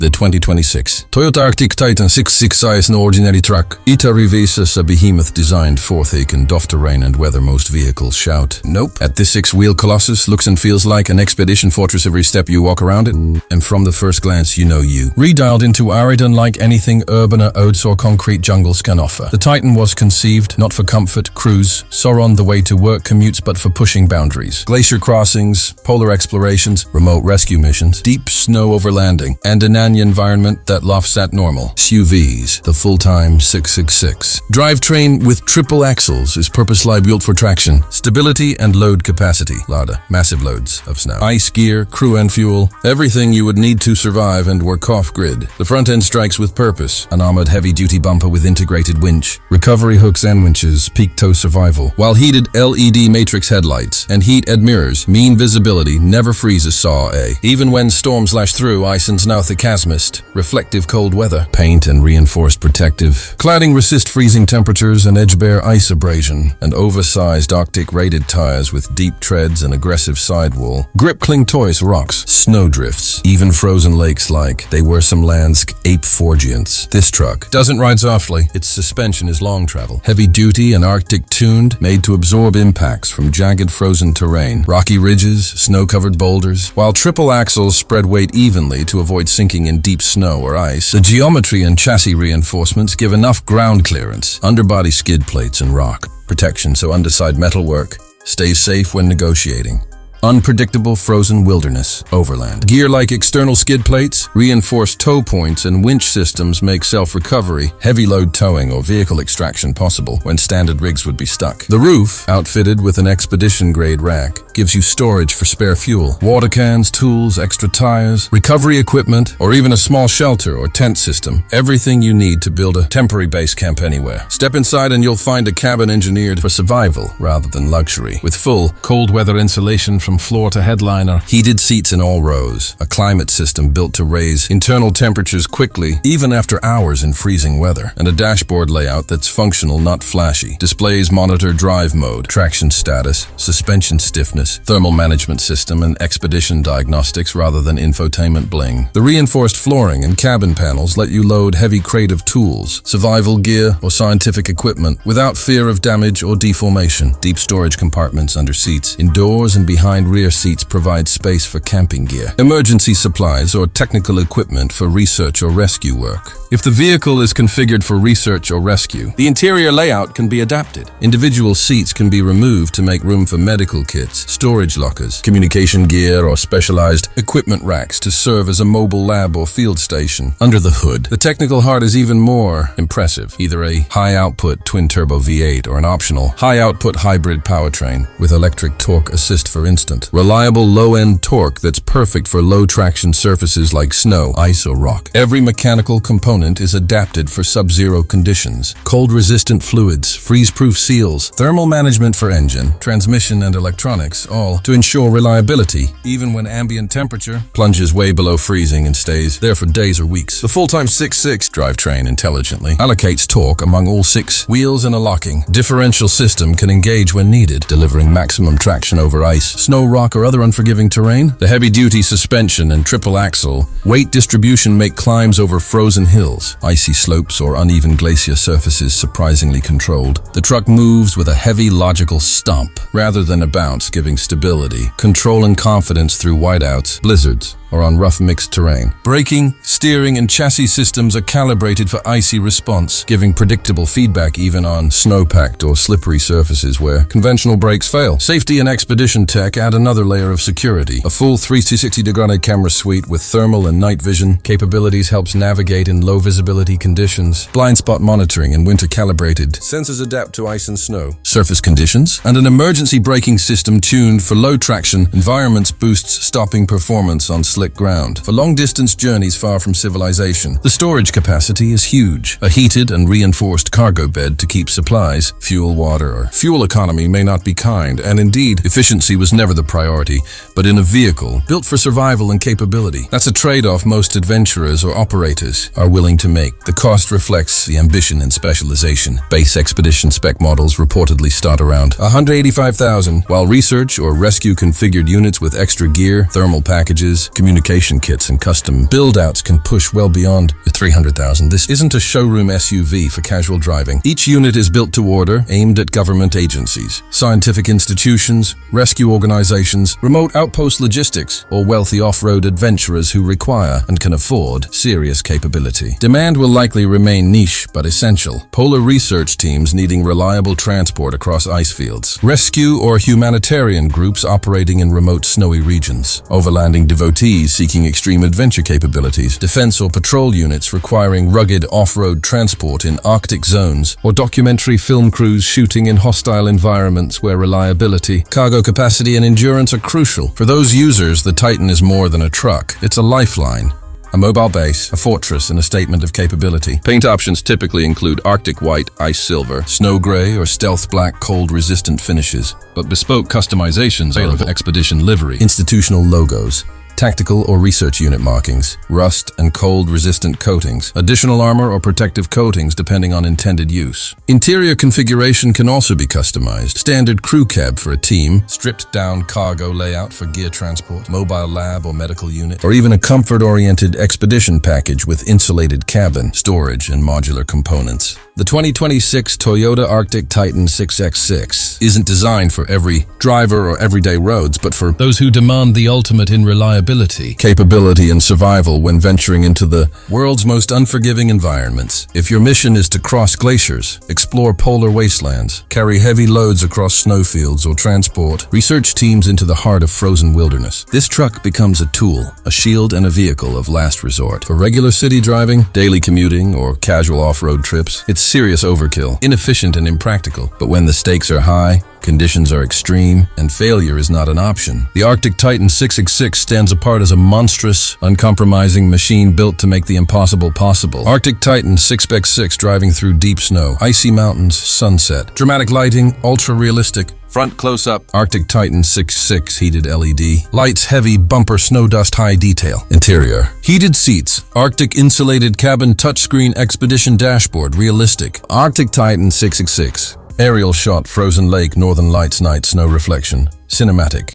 The 2026 Toyota Arctic Titan 66i is an ordinary truck. It reverses a behemoth designed for thick and off terrain and weather most vehicles shout. Nope. At this six-wheel colossus looks and feels like an expedition fortress every step you walk around it. And from the first glance you know you. Redialed into arid unlike anything urban or oats or concrete jungles can offer. The Titan was conceived not for comfort, cruise, soar on the way to work commutes but for pushing boundaries. Glacier crossings, polar explorations, remote rescue missions, deep snow overlanding, and an environment that laughs at normal. SUVs, the full-time 666. Drivetrain with triple axles is purposely built for traction, stability, and load capacity. Lada, massive loads of snow. Ice gear, crew and fuel, everything you would need to survive and work off-grid. The front end strikes with purpose. An armored heavy-duty bumper with integrated winch, recovery hooks and winches, peak tow survival, while heated LED matrix headlights and heat-ed mirrors mean visibility never freezes SAW. Even when storms lash through ice and snow thick mist, reflective cold weather, paint and reinforced protective, cladding resist freezing temperatures and edge-bear ice abrasion, and oversized Arctic rated tires with deep treads and aggressive sidewall, grip cling toys rocks, snow drifts, even frozen lakes like they were some landscape forgiants. This truck doesn't ride softly, its suspension is long travel, heavy duty and Arctic tuned, made to absorb impacts from jagged frozen terrain, rocky ridges, snow-covered boulders, while triple axles spread weight evenly to avoid sinking in deep snow or ice. The geometry and chassis reinforcements give enough ground clearance, underbody skid plates and rock protection so underside metalwork stays safe when negotiating. Unpredictable frozen wilderness, overland. Gear-like external skid plates, reinforced tow points, and winch systems make self-recovery, heavy load towing, or vehicle extraction possible when standard rigs would be stuck. The roof, outfitted with an expedition-grade rack, gives you storage for spare fuel, water cans, tools, extra tires, recovery equipment, or even a small shelter or tent system. Everything you need to build a temporary base camp anywhere. Step inside and you'll find a cabin engineered for survival rather than luxury, with full cold weather insulation from floor to headliner, heated seats in all rows, a climate system built to raise internal temperatures quickly, even after hours in freezing weather, and a dashboard layout that's functional, not flashy. Displays monitor drive mode, traction status, suspension stiffness, thermal management system, and expedition diagnostics rather than infotainment bling. The reinforced flooring and cabin panels let you load heavy crate of tools, survival gear, or scientific equipment without fear of damage or deformation. Deep storage compartments under seats, indoors and behind rear seats provide space for camping gear, emergency supplies, or technical equipment for research or rescue work. If the vehicle is configured for research or rescue, the interior layout can be adapted. Individual seats can be removed to make room for medical kits, storage lockers, communication gear, or specialized equipment racks to serve as a mobile lab or field station. Under the hood, the technical heart is even more impressive, either a high-output twin-turbo V8 or an optional high-output hybrid powertrain with electric torque assist for instant. Reliable low-end torque that's perfect for low-traction surfaces like snow, ice, or rock. Every mechanical component is adapted for sub-zero conditions. Cold-resistant fluids, freeze-proof seals, thermal management for engine, transmission, and electronics, all to ensure reliability, even when ambient temperature plunges way below freezing and stays there for days or weeks. The full-time 6.6 drivetrain intelligently allocates torque among all six wheels in a locking differential system can engage when needed, delivering maximum traction over ice, snow, rock, or other unforgiving terrain. The heavy-duty suspension and triple axle weight distribution make climbs over frozen hills, icy slopes, or uneven glacier surfaces surprisingly controlled. The truck moves with a heavy, logical stomp rather than a bounce, giving stability, control, and confidence through whiteouts, blizzards, or on rough mixed terrain. Braking, steering, and chassis systems are calibrated for icy response, giving predictable feedback even on snow-packed or slippery surfaces where conventional brakes fail. Safety and expedition tech add another layer of security. A full 360-degree camera suite with thermal and night vision capabilities helps navigate in low-visibility conditions. Blind spot monitoring and winter-calibrated sensors adapt to ice and snow, surface conditions, and an emergency braking system tuned for low-traction environments boosts stopping performance on slick ground. For long-distance journeys far from civilization, the storage capacity is huge. A heated and reinforced cargo bed to keep supplies, fuel, water, or fuel economy may not be kind, and indeed, efficiency was never the priority, but in a vehicle built for survival and capability. That's a trade-off most adventurers or operators are willing to make. The cost reflects the ambition and specialization. Base expedition spec models reportedly start around $185,000, while research or rescue configured units with extra gear, thermal packages, communication communication kits and custom build-outs can push well beyond the 300,000. This isn't a showroom SUV for casual driving. Each unit is built to order, aimed at government agencies, scientific institutions, rescue organizations, remote outpost logistics, or wealthy off-road adventurers who require and can afford serious capability. Demand will likely remain niche but essential. Polar research teams needing reliable transport across ice fields. Rescue or humanitarian groups operating in remote snowy regions. Overlanding devotees seeking extreme adventure capabilities. Defense or patrol units requiring rugged off-road transport in Arctic zones. Or documentary film crews shooting in hostile environments where reliability, cargo capacity, and endurance are crucial. For those users, the Titan is more than a truck. It's a lifeline. A mobile base, a fortress, and a statement of capability. Paint options typically include Arctic white, ice silver, snow gray, or stealth black cold-resistant finishes, but bespoke customizations are expedition livery, institutional logos, tactical or research unit markings, rust and cold-resistant coatings, additional armor or protective coatings depending on intended use. Interior configuration can also be customized. Standard crew cab for a team, stripped-down cargo layout for gear transport, mobile lab or medical unit, or even a comfort-oriented expedition package with insulated cabin, storage, and modular components. The 2026 Toyota Arctic Titan 6X6 isn't designed for every driver or everyday roads, but for those who demand the ultimate in reliability, capability, and survival when venturing into the world's most unforgiving environments. If your mission is to cross glaciers, explore polar wastelands, carry heavy loads across snowfields, or transport research teams into the heart of frozen wilderness, this truck becomes a tool, a shield, and a vehicle of last resort. For regular city driving, daily commuting, or casual off-road trips, it's serious overkill, inefficient and impractical. But when the stakes are high, conditions are extreme, and failure is not an option, the Arctic Titan 6X6 stands apart as a monstrous, uncompromising machine built to make the impossible possible. Arctic Titan 6X6 driving through deep snow, icy mountains, sunset, dramatic lighting, ultra-realistic, front close-up, Arctic Titan 6.6 heated LED. Lights, heavy, bumper, snow dust, high detail. Interior. Heated seats, Arctic insulated cabin, touchscreen, expedition dashboard, realistic. Arctic Titan 6.6. Aerial shot, frozen lake, northern lights, night, snow reflection. Cinematic.